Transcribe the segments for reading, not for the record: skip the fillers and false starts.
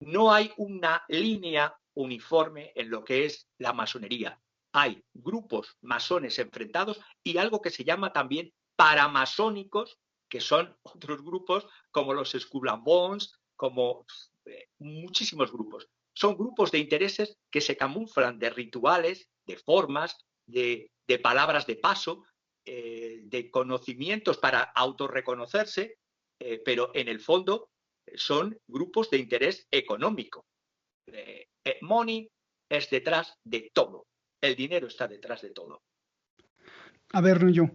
no hay una línea uniforme en lo que es la masonería. Hay grupos masones enfrentados y algo que se llama también paramasónicos, que son otros grupos como los Skull and Bones, como muchísimos grupos. Son grupos de intereses que se camuflan de rituales, de formas, de palabras de paso, de conocimientos para autorreconocerse, pero en el fondo son grupos de interés económico. Money es detrás de todo. El dinero está detrás de todo. A ver, Nuyo,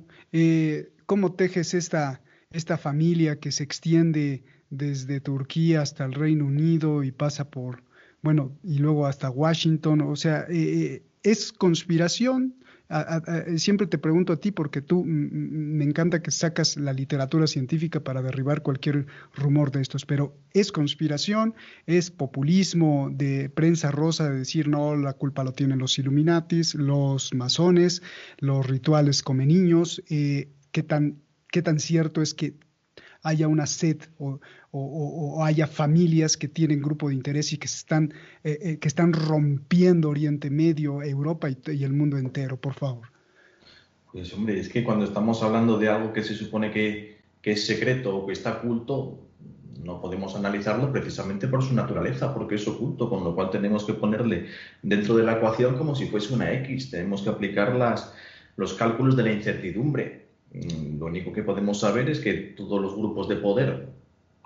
¿cómo tejes esta familia que se extiende desde Turquía hasta el Reino Unido y pasa por, bueno, y luego hasta Washington? O sea, ¿es conspiración? Siempre te pregunto a ti porque tú me encanta que sacas la literatura científica para derribar cualquier rumor de estos, pero ¿es conspiración? ¿Es populismo de prensa rosa de decir no, la culpa lo tienen los Illuminatis, los masones, los rituales come niños? ¿Qué tan cierto es que haya una sed o haya familias que tienen grupo de interés y que están rompiendo Oriente Medio, Europa y el mundo entero, por favor? Pues hombre, es que cuando estamos hablando de algo que se supone que es secreto o que está oculto, no podemos analizarlo precisamente por su naturaleza, porque es oculto, con lo cual tenemos que ponerle dentro de la ecuación como si fuese una X. Tenemos que aplicar los cálculos de la incertidumbre. Lo único que podemos saber es que todos los grupos de poder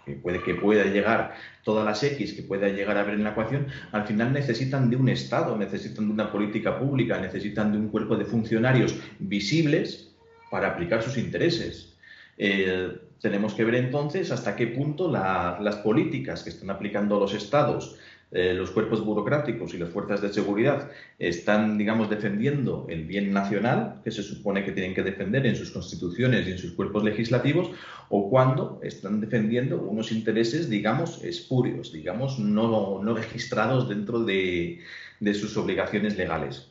que pueda llegar, todas las X que pueda llegar a ver en la ecuación, al final necesitan de un Estado, necesitan de una política pública, necesitan de un cuerpo de funcionarios visibles para aplicar sus intereses. Tenemos que ver entonces hasta qué punto las políticas que están aplicando los Estados, los cuerpos burocráticos y las fuerzas de seguridad están, digamos, defendiendo el bien nacional que se supone que tienen que defender en sus constituciones y en sus cuerpos legislativos, o cuando están defendiendo unos intereses, digamos, espurios, digamos, no registrados dentro de sus obligaciones legales.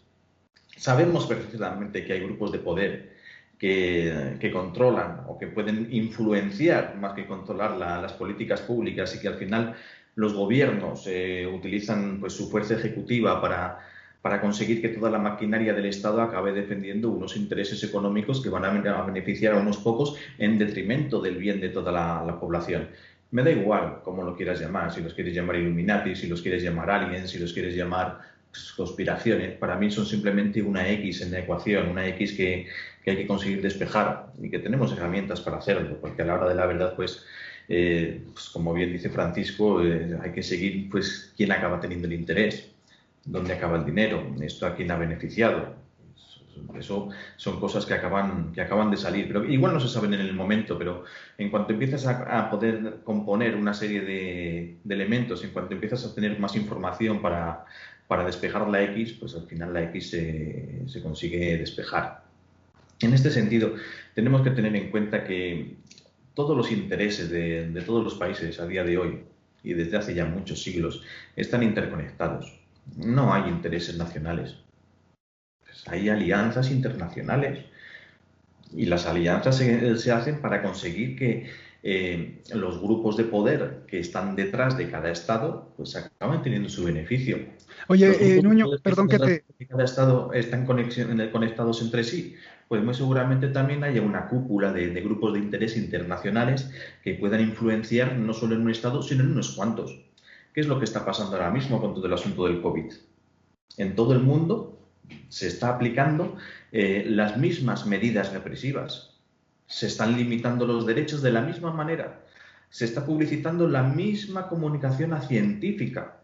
Sabemos perfectamente que hay grupos de poder que controlan o que pueden influenciar más que controlar las políticas públicas y que al final los gobiernos utilizan pues, su fuerza ejecutiva para conseguir que toda la maquinaria del Estado acabe defendiendo unos intereses económicos que van a beneficiar a unos pocos en detrimento del bien de toda la población. Me da igual cómo lo quieras llamar, si los quieres llamar Illuminati, si los quieres llamar aliens, si los quieres llamar pues, conspiraciones. Para mí son simplemente una X en la ecuación, una X que hay que conseguir despejar y que tenemos herramientas para hacerlo, porque a la hora de la verdad, pues como bien dice Francisco, hay que seguir pues quién acaba teniendo el interés, dónde acaba el dinero, esto a quién ha beneficiado. Eso son cosas que acaban de salir, pero igual no se saben en el momento, pero en cuanto empiezas a poder componer una serie de elementos, en cuanto empiezas a tener más información para despejar la X, pues al final la X se consigue despejar. En este sentido, tenemos que tener en cuenta que todos los intereses de todos los países a día de hoy y desde hace ya muchos siglos están interconectados. No hay intereses nacionales. Pues hay alianzas internacionales y las alianzas se hacen para conseguir que los grupos de poder que están detrás de cada Estado pues acaben teniendo su beneficio. Oye, Nuño, perdón que te... Cada Estado están conectados entre sí, pues muy seguramente también haya una cúpula de grupos de interés internacionales que puedan influenciar no solo en un Estado, sino en unos cuantos. ¿Qué es lo que está pasando ahora mismo con todo el asunto del COVID? En todo el mundo se está aplicando las mismas medidas represivas. Se están limitando los derechos de la misma manera. Se está publicitando la misma comunicación científica.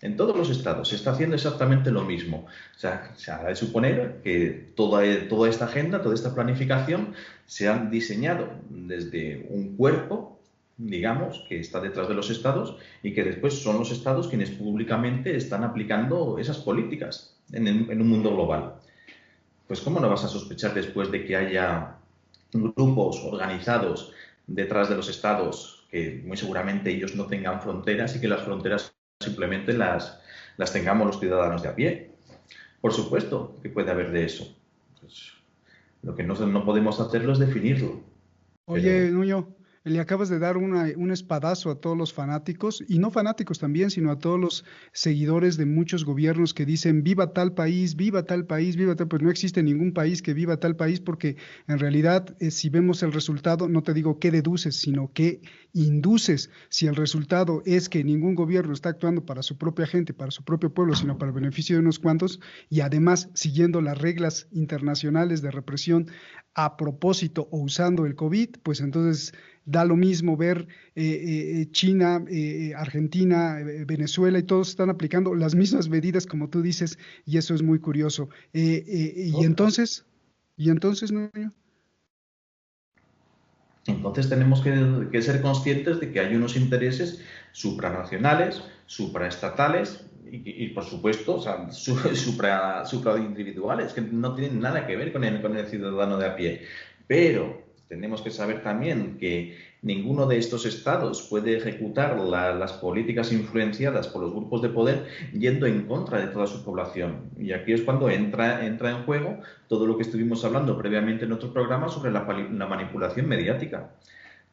En todos los estados se está haciendo exactamente lo mismo. O sea, se ha de suponer que toda esta agenda, toda esta planificación se ha diseñado desde un cuerpo, digamos, que está detrás de los estados y que después son los estados quienes públicamente están aplicando esas políticas en un mundo global. Pues ¿cómo no vas a sospechar después de que haya grupos organizados detrás de los estados que muy seguramente ellos no tengan fronteras y que las fronteras simplemente las tengamos los ciudadanos de a pie? Por supuesto que puede haber de eso. Pues, lo que no podemos hacerlo es definirlo. Oye, Nuño, le acabas de dar un espadazo a todos los fanáticos, y no fanáticos también, sino a todos los seguidores de muchos gobiernos que dicen viva tal país, viva tal país, viva tal, pues no existe ningún país que viva tal país, porque en realidad si vemos el resultado, no te digo qué deduces, sino qué induces. Si el resultado es que ningún gobierno está actuando para su propia gente, para su propio pueblo, sino para el beneficio de unos cuantos, y además siguiendo las reglas internacionales de represión a propósito o usando el COVID, pues entonces da lo mismo ver China, Argentina, Venezuela, y todos están aplicando las mismas medidas como tú dices, y eso es muy curioso. Y entonces, ¿no? Entonces tenemos que ser conscientes de que hay unos intereses supranacionales, supraestatales y por supuesto, o sea, supraindividuales, que no tienen nada que ver con el ciudadano de a pie. Pero tenemos que saber también que ninguno de estos estados puede ejecutar las políticas influenciadas por los grupos de poder yendo en contra de toda su población. Y aquí es cuando entra en juego todo lo que estuvimos hablando previamente en otro programa sobre la manipulación mediática.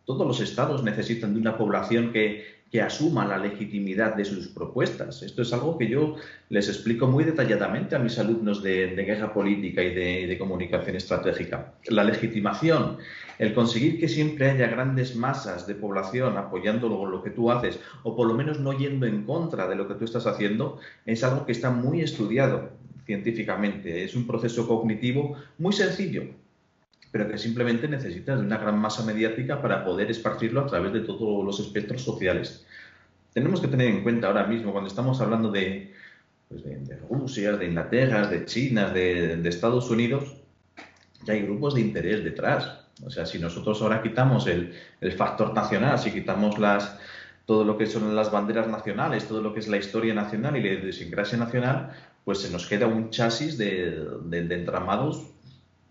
Todos los estados necesitan de una población que asuma la legitimidad de sus propuestas. Esto es algo que yo les explico muy detalladamente a mis alumnos de guerra política y de comunicación estratégica. La legitimación, el conseguir que siempre haya grandes masas de población apoyando lo que tú haces, o por lo menos no yendo en contra de lo que tú estás haciendo, es algo que está muy estudiado científicamente. Es un proceso cognitivo muy sencillo, pero que simplemente necesitas de una gran masa mediática para poder esparcirlo a través de todos los espectros sociales. Tenemos que tener en cuenta ahora mismo, cuando estamos hablando de Rusia, de Inglaterra, de China, de Estados Unidos, ya hay grupos de interés detrás. O sea, si nosotros ahora quitamos el factor nacional, si quitamos todo lo que son las banderas nacionales, todo lo que es la historia nacional y la idiosincrasia nacional, pues se nos queda un chasis de entramados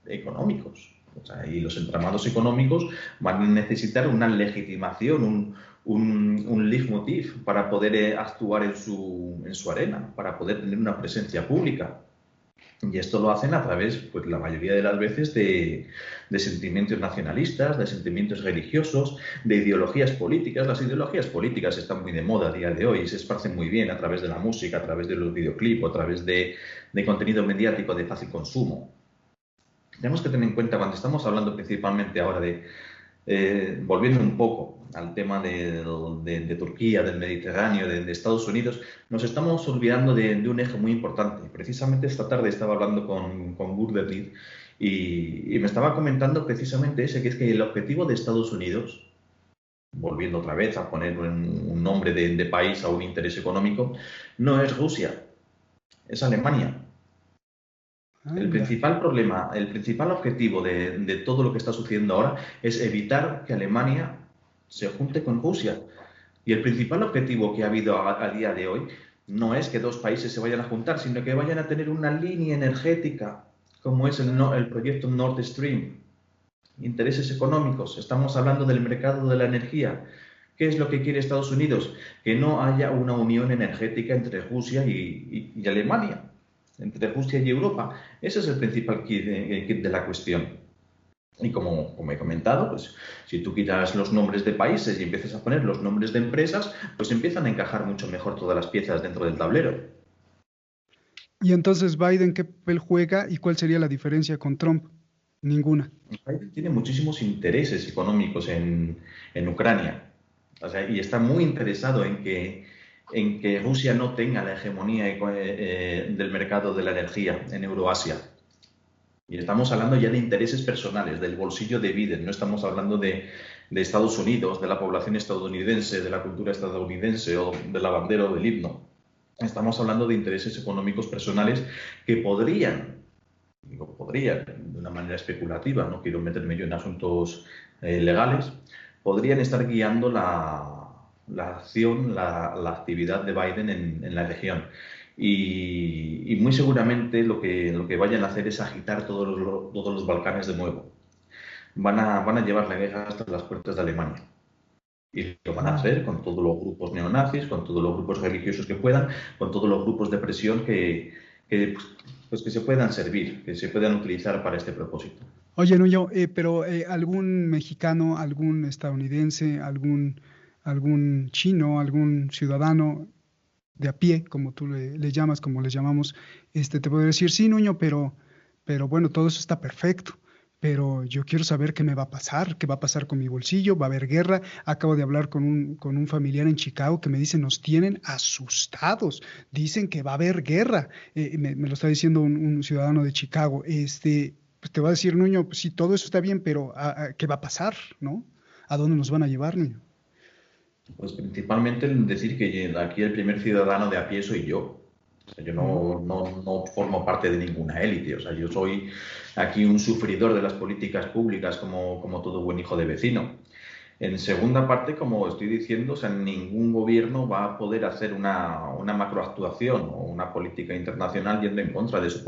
económicos. O sea, y los entramados económicos van a necesitar una legitimación, un leitmotiv para poder actuar en su arena, para poder tener una presencia pública. Y esto lo hacen a través, pues la mayoría de las veces, de sentimientos nacionalistas, de sentimientos religiosos, de ideologías políticas. Las ideologías políticas están muy de moda a día de hoy y se esparcen muy bien a través de la música, a través de los videoclips, a través de contenido mediático de fácil consumo. Tenemos que tener en cuenta, cuando estamos hablando principalmente ahora volviendo un poco al tema de Turquía, del Mediterráneo, de Estados Unidos, nos estamos olvidando de un eje muy importante. Precisamente esta tarde estaba hablando con Gurderlid y me estaba comentando precisamente ese, que es que el objetivo de Estados Unidos, volviendo otra vez a poner un nombre de país a un interés económico, no es Rusia, es Alemania. El principal problema, el principal objetivo de todo lo que está sucediendo ahora es evitar que Alemania se junte con Rusia. Y el principal objetivo que ha habido a día de hoy no es que dos países se vayan a juntar, sino que vayan a tener una línea energética, como es el proyecto Nord Stream. Intereses económicos, estamos hablando del mercado de la energía. ¿Qué es lo que quiere Estados Unidos? Que no haya una unión energética entre Rusia y Alemania, entre Rusia y Europa. Ese es el principal kit de la cuestión. Y como he comentado, pues si tú quitas los nombres de países y empiezas a poner los nombres de empresas, pues empiezan a encajar mucho mejor todas las piezas dentro del tablero. Y entonces, ¿Biden qué papel juega y cuál sería la diferencia con Trump? Ninguna. Biden tiene muchísimos intereses económicos en Ucrania. O sea, y está muy interesado en que Rusia no tenga la hegemonía del mercado de la energía en Euroasia. Y estamos hablando ya de intereses personales, del bolsillo de Biden. No estamos hablando de Estados Unidos, de la población estadounidense, de la cultura estadounidense o de la bandera o del himno. Estamos hablando de intereses económicos personales que podrían, de una manera especulativa, no quiero meterme yo en asuntos legales, podrían estar guiando la acción, la actividad de Biden en la región. Y muy seguramente lo que vayan a hacer es agitar todos los Balcanes de nuevo. Van a llevar la guerra hasta las puertas de Alemania. Y lo van a hacer con todos los grupos neonazis, con todos los grupos religiosos que puedan, con todos los grupos de presión que se puedan servir, que se puedan utilizar para este propósito. Oye, Nuño, pero algún mexicano, algún estadounidense, algún chino, algún ciudadano de a pie, como tú le llamas, como le llamamos, te puede decir, sí, Nuño, pero bueno, todo eso está perfecto. Pero yo quiero saber qué me va a pasar, qué va a pasar con mi bolsillo, va a haber guerra. Acabo de hablar con un familiar en Chicago que me dice, nos tienen asustados, dicen que va a haber guerra. Me lo está diciendo un ciudadano de Chicago. Pues te va a decir, Nuño, pues sí, todo eso está bien, pero ¿qué va a pasar, no? ¿A dónde nos van a llevar, Nuño? Pues principalmente el decir que aquí el primer ciudadano de a pie soy yo. O sea, yo Mm. no formo parte de ninguna élite. O sea, yo soy aquí un sufridor de las políticas públicas como todo buen hijo de vecino. En segunda parte, como estoy diciendo, o sea, ningún gobierno va a poder hacer una macroactuación o una política internacional yendo en contra de su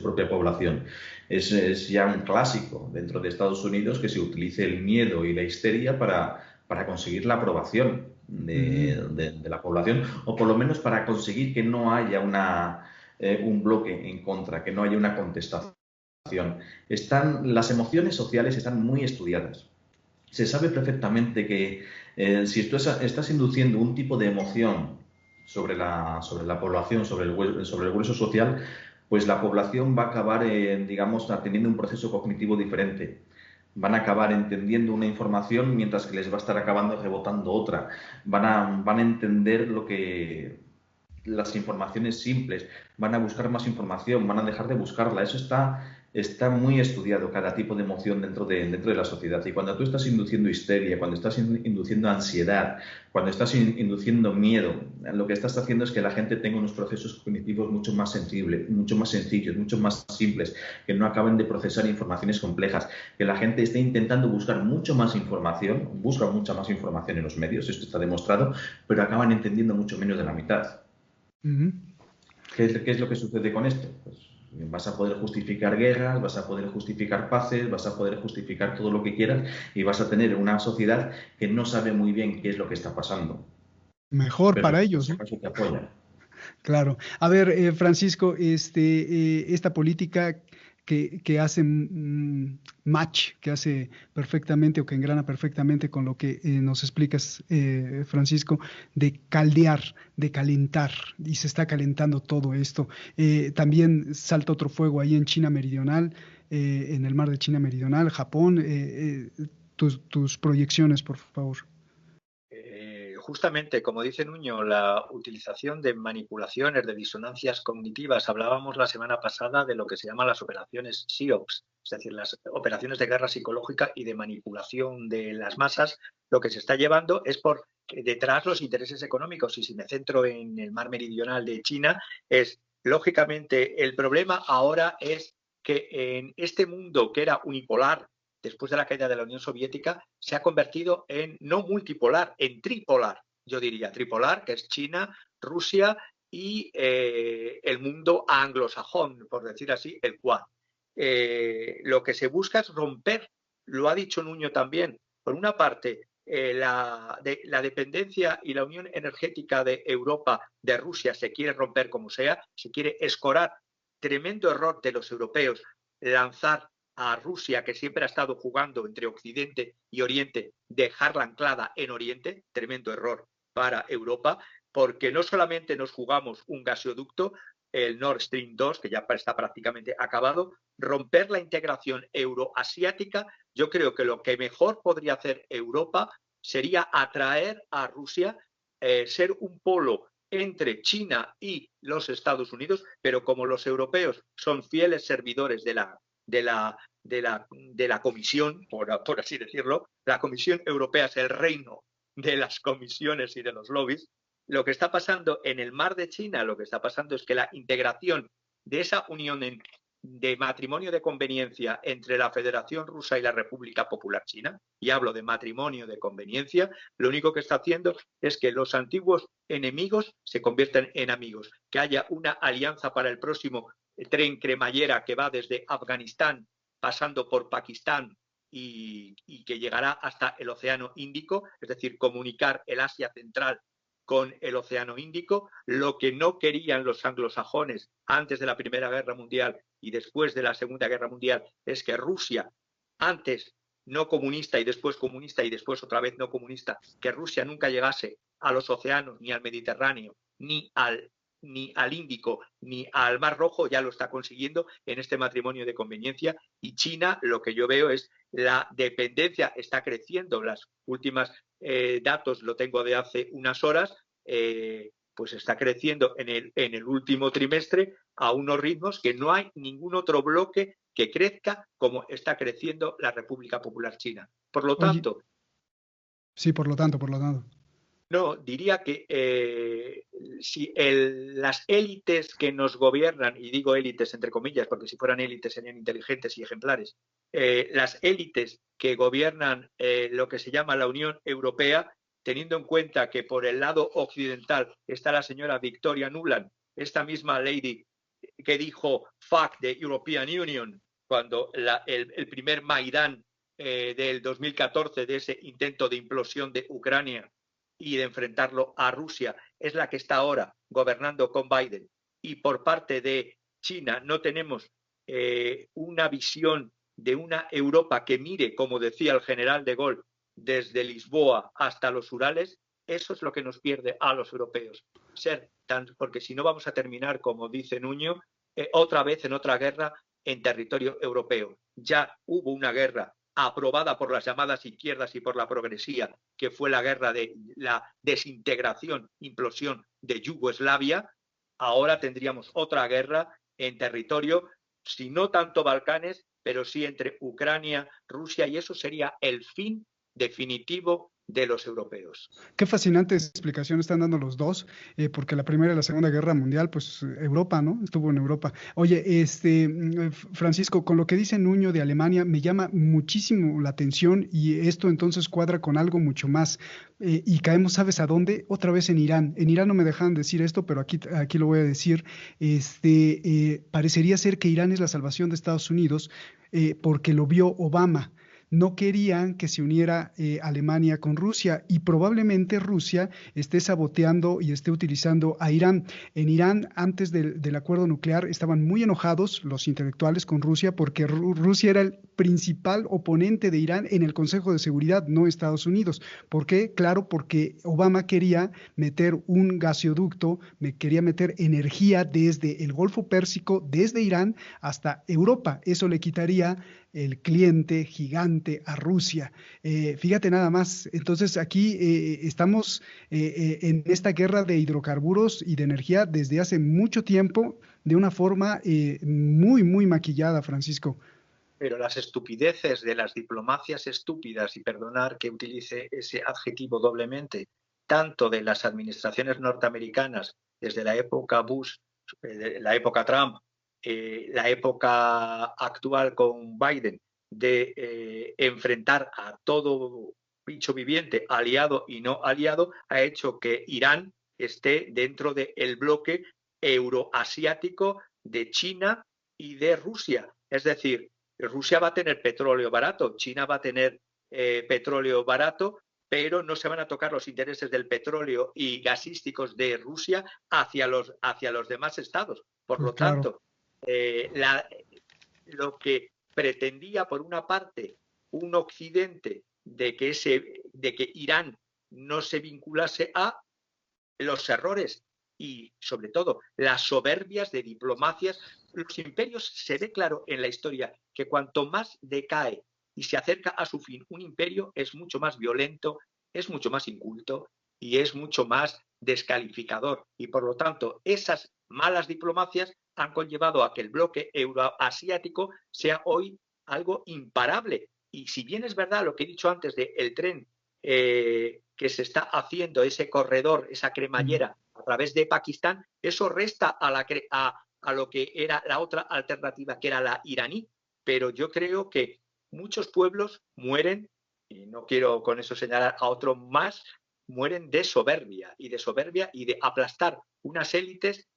propia población. Es ya un clásico dentro de Estados Unidos que se utilice el miedo y la histeria para conseguir la aprobación Mm. de la población, o por lo menos para conseguir que no haya un bloque en contra, que no haya una contestación. Las emociones sociales están muy estudiadas. Se sabe perfectamente que si tú estás induciendo un tipo de emoción sobre la población, sobre el grueso social, pues la población va a acabar, digamos, teniendo un proceso cognitivo diferente. Van a acabar entendiendo una información mientras que les va a estar acabando rebotando otra. Van a entender las informaciones simples, van a buscar más información, van a dejar de buscarla. Eso está muy estudiado, cada tipo de emoción dentro de la sociedad. Y cuando tú estás induciendo histeria, cuando estás induciendo ansiedad, cuando estás induciendo miedo, lo que estás haciendo es que la gente tenga unos procesos cognitivos mucho más sensibles, mucho más sencillos, mucho más simples, que no acaben de procesar informaciones complejas, que la gente esté intentando buscar mucho más información, busca mucha más información en los medios, esto está demostrado, pero acaban entendiendo mucho menos de la mitad. Ujú. ¿Qué es lo que sucede con esto? Pues vas a poder justificar guerras, vas a poder justificar paces, vas a poder justificar todo lo que quieras y vas a tener una sociedad que no sabe muy bien qué es lo que está pasando, Mejor pero para por ellos, si ¿no? acaso te apoya. Claro. A ver, Francisco, esta política que hace match, que hace perfectamente o que engrana perfectamente con lo que nos explicas, Francisco, de caldear, de calentar, y se está calentando todo esto. También salta otro fuego ahí en China Meridional, en el mar de China Meridional, Japón. Tus proyecciones, por favor. Justamente, como dice Nuño, la utilización de manipulaciones, de disonancias cognitivas. Hablábamos la semana pasada de lo que se llaman las operaciones SIOPS, es decir, las operaciones de guerra psicológica y de manipulación de las masas. Lo que se está llevando es por detrás los intereses económicos. Y si me centro en el mar meridional de China, es lógicamente el problema ahora es que en este mundo que era unipolar después de la caída de la Unión Soviética, se ha convertido en no multipolar, en tripolar. Yo diría tripolar, que es China, Rusia y el mundo anglosajón, por decir así, el Quad. Lo que se busca es romper, lo ha dicho Nuño también, por una parte, la dependencia y la unión energética de Europa de Rusia se quiere romper como sea, se quiere escorar. Tremendo error de los europeos lanzar a Rusia, que siempre ha estado jugando entre Occidente y Oriente, dejarla anclada en Oriente, tremendo error para Europa, porque no solamente nos jugamos un gasoducto, el Nord Stream 2, que ya está prácticamente acabado, romper la integración euroasiática. Yo creo que lo que mejor podría hacer Europa sería atraer a Rusia, ser un polo entre China y los Estados Unidos, pero como los europeos son fieles servidores de la Comisión, por así decirlo, la Comisión Europea es el reino de las comisiones y de los lobbies. Lo que está pasando en el mar de China, lo que está pasando es que la integración de esa unión de matrimonio de conveniencia entre la Federación Rusa y la República Popular China, y hablo de matrimonio de conveniencia, lo único que está haciendo es que los antiguos enemigos se conviertan en amigos, que haya una alianza para el próximo tren cremallera que va desde Afganistán pasando por Pakistán y que llegará hasta el Océano Índico, es decir, comunicar el Asia Central con el Océano Índico. Lo que no querían los anglosajones antes de la Primera Guerra Mundial y después de la Segunda Guerra Mundial es que Rusia, antes no comunista y después otra vez no comunista, que Rusia nunca llegase a los océanos, ni al Mediterráneo, ni al Índico, ni al Mar Rojo. Ya lo está consiguiendo en este matrimonio de conveniencia. Y China, lo que yo veo es la dependencia está creciendo. Las últimas datos lo tengo de hace unas horas, pues está creciendo en el último trimestre a unos ritmos que no hay ningún otro bloque que crezca como está creciendo la República Popular China. Por lo Oye, tanto, sí, por lo tanto, por lo tanto. no, diría que si las élites que nos gobiernan, y digo élites entre comillas, porque si fueran élites serían inteligentes y ejemplares, las élites que gobiernan lo que se llama la Unión Europea, teniendo en cuenta que por el lado occidental está la señora Victoria Nuland, esta misma lady que dijo fuck the European Union cuando el primer Maidán del 2014, de ese intento de implosión de Ucrania y de enfrentarlo a Rusia, es la que está ahora gobernando con Biden. Y por parte de China no tenemos una visión de una Europa que mire, como decía el general de Gaulle, desde Lisboa hasta los Urales. Eso es lo que nos pierde a los europeos. Porque si no vamos a terminar, como dice Nuño, otra vez en otra guerra en territorio europeo. Ya hubo una guerra aprobada por las llamadas izquierdas y por la progresía, que fue la guerra de la desintegración, implosión de Yugoslavia. Ahora tendríamos otra guerra en territorio, si no tanto Balcanes, pero sí entre Ucrania, Rusia, y eso sería el fin definitivo de los europeos. Qué fascinante explicación están dando los dos, porque la Primera y la Segunda Guerra Mundial, pues Europa, ¿no? Estuvo en Europa. Oye, Francisco, con lo que dice Nuño de Alemania, me llama muchísimo la atención y esto entonces cuadra con algo mucho más. Y caemos, ¿sabes a dónde? Otra vez en Irán. En Irán no me dejan decir esto, pero aquí lo voy a decir. Parecería ser que Irán es la salvación de Estados Unidos, porque lo vio Obama. No querían que se uniera Alemania con Rusia y probablemente Rusia esté saboteando y esté utilizando a Irán. En Irán, antes del acuerdo nuclear, estaban muy enojados los intelectuales con Rusia porque Rusia era el principal oponente de Irán en el Consejo de Seguridad, no Estados Unidos. ¿Por qué? Claro, porque Obama quería meter un gasoducto, quería meter energía desde el Golfo Pérsico, desde Irán hasta Europa. Eso le quitaría el cliente gigante a Rusia. Fíjate nada más, entonces aquí estamos en esta guerra de hidrocarburos y de energía desde hace mucho tiempo, de una forma muy, muy maquillada, Francisco. Pero las estupideces de las diplomacias estúpidas, y perdonar que utilice ese adjetivo doblemente, tanto de las administraciones norteamericanas desde la época Bush, la época Trump, la época actual con Biden, de enfrentar a todo bicho viviente, aliado y no aliado, ha hecho que Irán esté dentro del bloque euroasiático de China y de Rusia. Es decir, Rusia va a tener petróleo barato, China va a tener petróleo barato, pero no se van a tocar los intereses del petróleo y gasísticos de Rusia hacia los demás estados. Por Pues lo claro. tanto, lo que pretendía, por una parte, un occidente de que Irán no se vinculase a los errores y, sobre todo, las soberbias de diplomacias. Los imperios, se ve claro en la historia que cuanto más decae y se acerca a su fin un imperio, es mucho más violento, es mucho más inculto y es mucho más descalificador. Y por lo tanto, esas malas diplomacias han conllevado a que el bloque euroasiático sea hoy algo imparable. Y si bien es verdad lo que he dicho antes del tren que se está haciendo, ese corredor, esa cremallera a través de Pakistán, eso resta a lo que era la otra alternativa, que era la iraní. Pero yo creo que muchos pueblos mueren, y no quiero con eso señalar a otros más, mueren de soberbia y de aplastar unas élites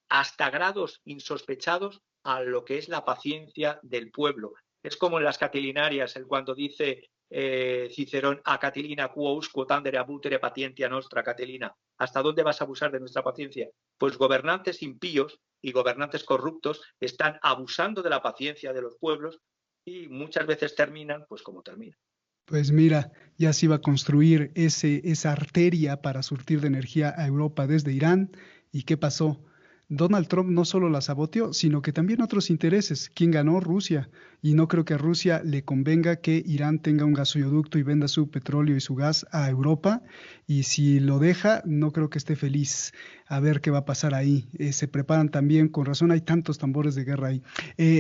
hasta grados insospechados a lo que es la paciencia del pueblo. Es como en las catilinarias, cuando dice Cicerón, a Catilina quos quotandere abutere patientia nostra, Catilina. ¿Hasta dónde vas a abusar de nuestra paciencia? Pues gobernantes impíos y gobernantes corruptos están abusando de la paciencia de los pueblos y muchas veces terminan pues como terminan. Pues mira, ya se iba a construir esa arteria para surtir de energía a Europa desde Irán. ¿Y qué pasó? Donald Trump no solo la saboteó, sino que también otros intereses. ¿Quién ganó? Rusia. Y no creo que a Rusia le convenga que Irán tenga un gasoducto y venda su petróleo y su gas a Europa. Y si lo deja, no creo que esté feliz. A ver qué va a pasar ahí. Se preparan también, con razón hay tantos tambores de guerra ahí.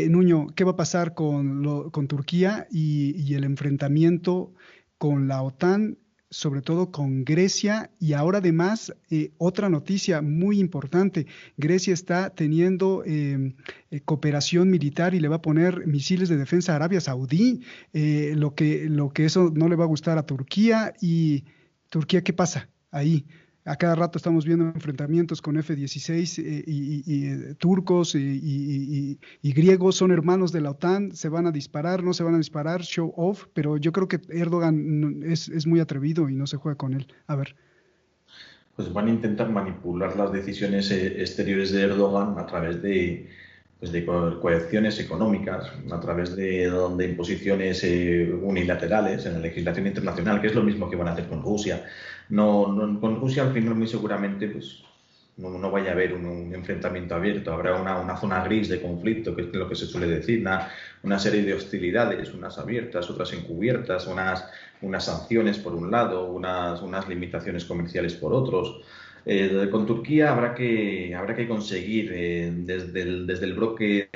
Nuño, ¿qué va a pasar con Turquía y el enfrentamiento con la OTAN, sobre todo con Grecia? Y ahora además, otra noticia muy importante, Grecia está teniendo cooperación militar y le va a poner misiles de defensa a Arabia Saudí, lo que eso no le va a gustar a Turquía. Y Turquía, ¿qué pasa ahí? A cada rato estamos viendo enfrentamientos con F-16 turcos y griegos, son hermanos de la OTAN, se van a disparar, no se van a disparar, show off, pero yo creo que Erdogan es muy atrevido y no se juega con él. A ver. Pues van a intentar manipular las decisiones exteriores de Erdogan a través de coerciones económicas, a través de imposiciones unilaterales en la legislación internacional, que es lo mismo que van a hacer con Rusia. Con Rusia al final muy seguramente pues, no vaya a haber un enfrentamiento abierto, habrá una zona gris de conflicto, que es lo que se suele decir, una serie de hostilidades, unas abiertas, otras encubiertas, unas sanciones por un lado, unas limitaciones comerciales por otros. Con Turquía habrá que conseguir, desde el bloque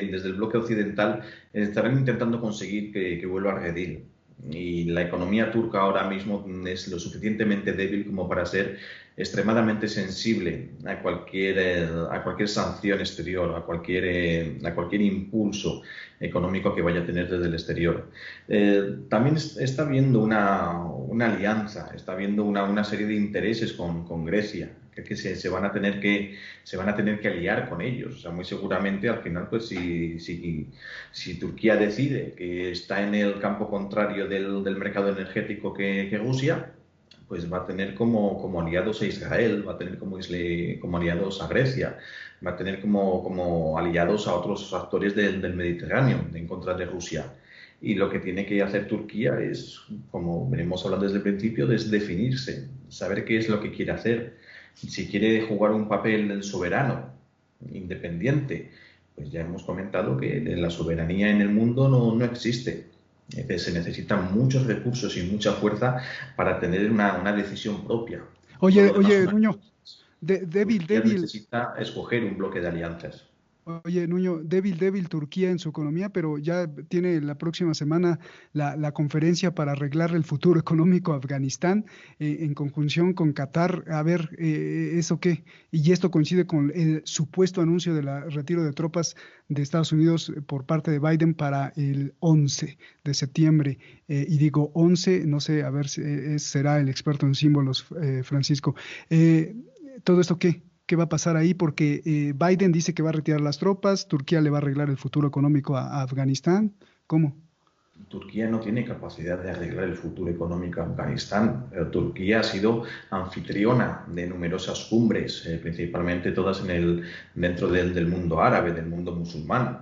occidental, estarán intentando conseguir que vuelva a redil. Y la economía turca ahora mismo es lo suficientemente débil como para ser extremadamente sensible a cualquier sanción exterior, a cualquier impulso económico que vaya a tener desde el exterior. También está habiendo una alianza, está habiendo una serie de intereses con Grecia, que se van a tener que aliar con ellos. O sea, muy seguramente al final, pues si Turquía decide que está en el campo contrario del mercado energético que Rusia, pues va a tener como aliados a Israel, va a tener como aliados a Grecia, va a tener como aliados a otros actores del Mediterráneo en contra de Rusia. Y lo que tiene que hacer Turquía es, como venimos hablando desde el principio, es definirse, saber qué es lo que quiere hacer. Si quiere jugar un papel soberano, independiente, pues ya hemos comentado que la soberanía en el mundo no existe. Se necesitan muchos recursos y mucha fuerza para tener una decisión propia. Oye, Nuño, débil. Necesita escoger un bloque de alianzas. Oye, Nuño, débil Turquía en su economía, pero ya tiene la próxima semana la conferencia para arreglar el futuro económico a Afganistán en conjunción con Qatar. A ver, ¿eso qué? Y esto coincide con el supuesto anuncio del retiro de tropas de Estados Unidos por parte de Biden para el 11 de septiembre. Y digo 11, no sé, a ver si será el experto en símbolos, Francisco. ¿Todo esto qué? ¿Qué va a pasar ahí? Porque Biden dice que va a retirar las tropas, Turquía le va a arreglar el futuro económico a Afganistán. ¿Cómo? Turquía no tiene capacidad de arreglar el futuro económico a Afganistán. Turquía ha sido anfitriona de numerosas cumbres, principalmente todas dentro del mundo árabe, del mundo musulmán.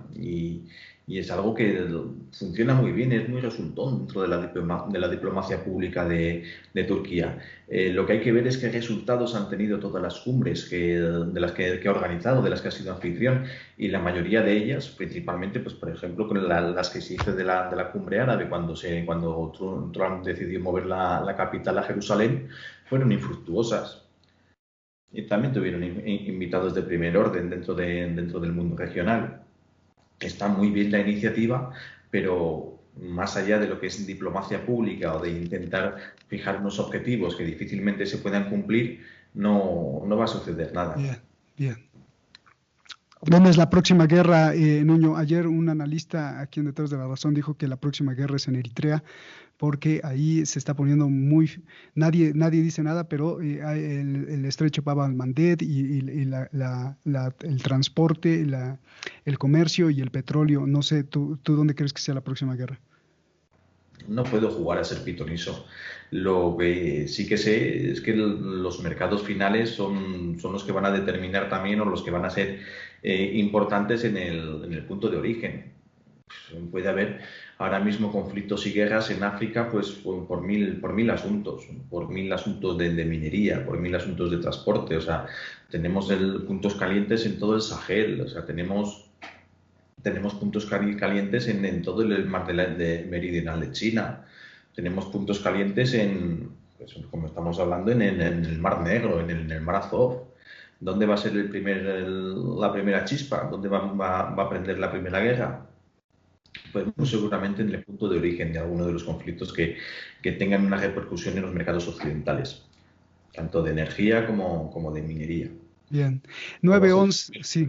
Y es algo que funciona muy bien, es muy resultón dentro de la diplomacia pública de Turquía. Lo que hay que ver es qué resultados han tenido todas las cumbres de las que ha organizado, de las que ha sido anfitrión, y la mayoría de ellas, principalmente, pues por ejemplo, con las que se hizo de la cumbre árabe, cuando Trump decidió mover la capital a Jerusalén, fueron infructuosas. Y también tuvieron invitados de primer orden dentro del mundo regional. Está muy bien la iniciativa, pero más allá de lo que es diplomacia pública o de intentar fijar unos objetivos que difícilmente se puedan cumplir, no va a suceder nada. Bien. ¿Dónde es la próxima guerra, Nuño? Ayer un analista aquí en Detrás de la Razón dijo que la próxima guerra es en Eritrea, porque ahí se está poniendo nadie dice nada, pero el estrecho Bab al-Mandeb y el transporte, el comercio y el petróleo. No sé, ¿tú dónde crees que sea la próxima guerra? no puedo jugar a ser pitoniso. Lo que sí que sé es que los mercados finales son los que van a determinar también o los que van a ser importantes en el punto de origen. Puede haber ahora mismo conflictos y guerras en África pues por mil asuntos de minería, por mil asuntos de transporte. O sea, tenemos puntos calientes en todo el Sahel, o sea, tenemos puntos calientes en todo el mar meridional de China. Tenemos puntos calientes pues, como estamos hablando, en el Mar Negro, en el Mar Azov. ¿Dónde va a ser la primera chispa? ¿Dónde va a prender la primera guerra? Pues muy seguramente en el punto de origen de alguno de los conflictos que tengan una repercusión en los mercados occidentales, tanto de energía como de minería. Bien. 9-11, sí.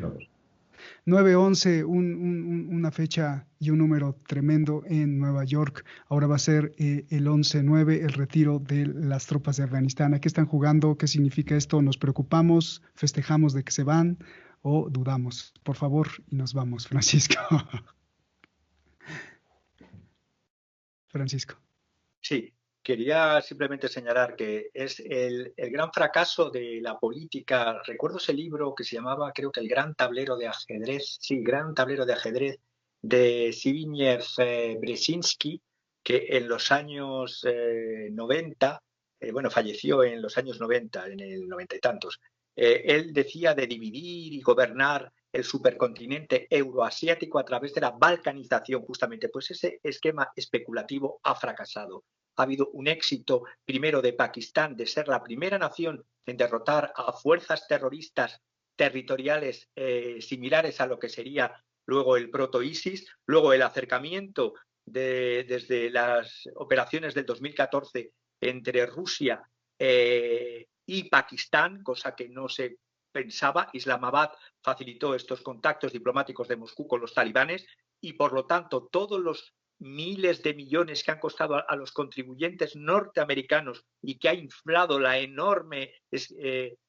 9-11, una fecha y un número tremendo en Nueva York. Ahora va a ser el 11-9, el retiro de las tropas de Afganistán. ¿A qué están jugando? ¿Qué significa esto? ¿Nos preocupamos? ¿Festejamos de que se van? ¿O dudamos? Por favor, y nos vamos, Francisco. Francisco. Sí, quería simplemente señalar que es el gran fracaso de la política. Recuerdo ese libro que se llamaba, creo que El Gran Tablero de Ajedrez, sí, Gran Tablero de Ajedrez, de Zbigniew Brzezinski, que en los años 90, bueno, falleció en los años 90, en el 90 y tantos. Él decía de dividir y gobernar el supercontinente euroasiático a través de la balcanización, justamente. Pues ese esquema especulativo ha fracasado. Ha habido un éxito primero de Pakistán de ser la primera nación en derrotar a fuerzas terroristas territoriales similares a lo que sería luego el proto-ISIS, luego el acercamiento desde las operaciones del 2014 entre Rusia y Pakistán, cosa que no se pensaba. Islamabad facilitó estos contactos diplomáticos de Moscú con los talibanes y, por lo tanto, todos los miles de millones que han costado a los contribuyentes norteamericanos y que ha inflado la enorme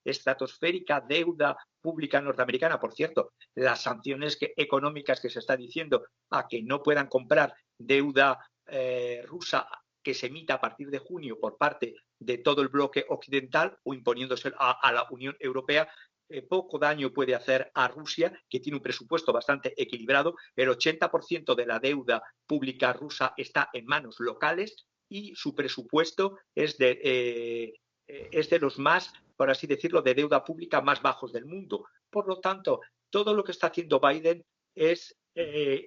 estratosférica deuda pública norteamericana. Por cierto, las sanciones económicas que se está diciendo a que no puedan comprar deuda rusa que se emita a partir de junio por parte de todo el bloque occidental o imponiéndose a la Unión Europea, poco daño puede hacer a Rusia, que tiene un presupuesto bastante equilibrado. El 80% de la deuda pública rusa está en manos locales y su presupuesto es de los más, por así decirlo, de deuda pública más bajos del mundo. Por lo tanto, todo lo que está haciendo Biden es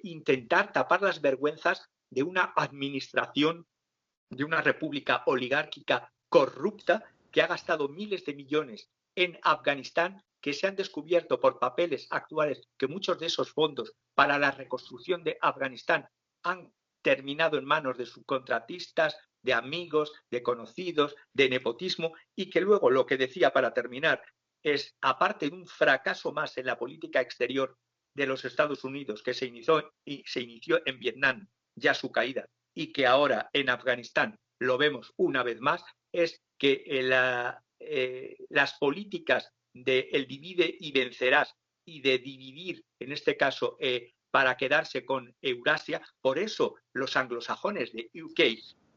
intentar tapar las vergüenzas de una administración, de una república oligárquica corrupta que ha gastado miles de millones en Afganistán, que se han descubierto por papeles actuales que muchos de esos fondos para la reconstrucción de Afganistán han terminado en manos de subcontratistas, de amigos, de conocidos, de nepotismo, y que luego, lo que decía para terminar, es, aparte de un fracaso más en la política exterior de los Estados Unidos, que se inició en Vietnam, ya su caída, y que ahora en Afganistán lo vemos una vez más, es que las políticas del divide y vencerás y de dividir, en este caso, para quedarse con Eurasia. Por eso los anglosajones de UK,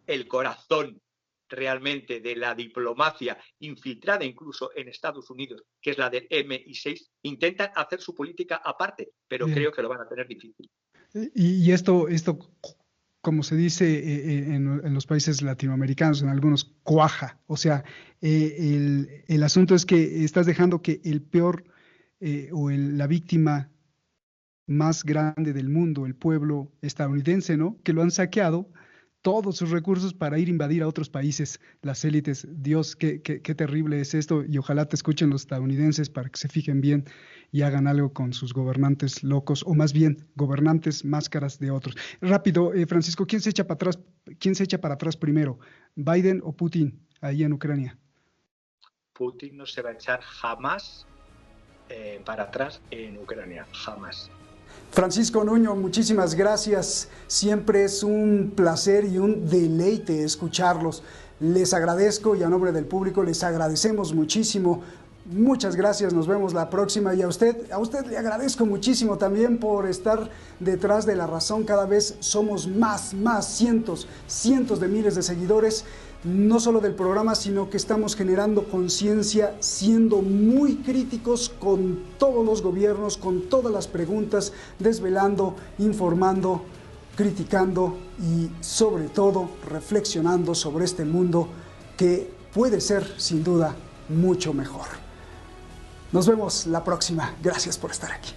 el corazón realmente de la diplomacia infiltrada incluso en Estados Unidos, que es la del MI6, intentan hacer su política aparte, pero creo que lo van a tener difícil. Y esto como se dice en los países latinoamericanos, en algunos, cuaja. O sea, el asunto es que estás dejando que el peor la víctima más grande del mundo, el pueblo estadounidense, ¿no? Que lo han saqueado todos sus recursos para ir a invadir a otros países, las élites. Dios, qué terrible es esto, y ojalá te escuchen los estadounidenses para que se fijen bien y hagan algo con sus gobernantes locos, o más bien gobernantes máscaras de otros. Rápido, Francisco, ¿quién se echa para atrás primero, Biden o Putin ahí en Ucrania? Putin no se va a echar jamás para atrás en Ucrania, jamás. Francisco Nuño, muchísimas gracias. Siempre es un placer y un deleite escucharlos. Les agradezco y a nombre del público les agradecemos muchísimo Muchas gracias, nos vemos la próxima. Y a usted le agradezco muchísimo también por estar detrás de La Razón. Cada vez somos más, cientos de miles de seguidores, no solo del programa, sino que estamos generando conciencia, siendo muy críticos con todos los gobiernos, con todas las preguntas, desvelando, informando, criticando y sobre todo reflexionando sobre este mundo que puede ser sin duda mucho mejor. Nos vemos la próxima. Gracias por estar aquí.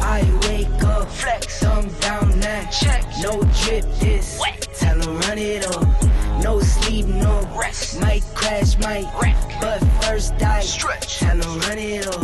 I wake up, flex, thumb down now. Check, no drip this. Wet. Tell 'em run it up. No sleep, no rest. Might crash, might wreck. But first I stretch. Tell 'em run it up.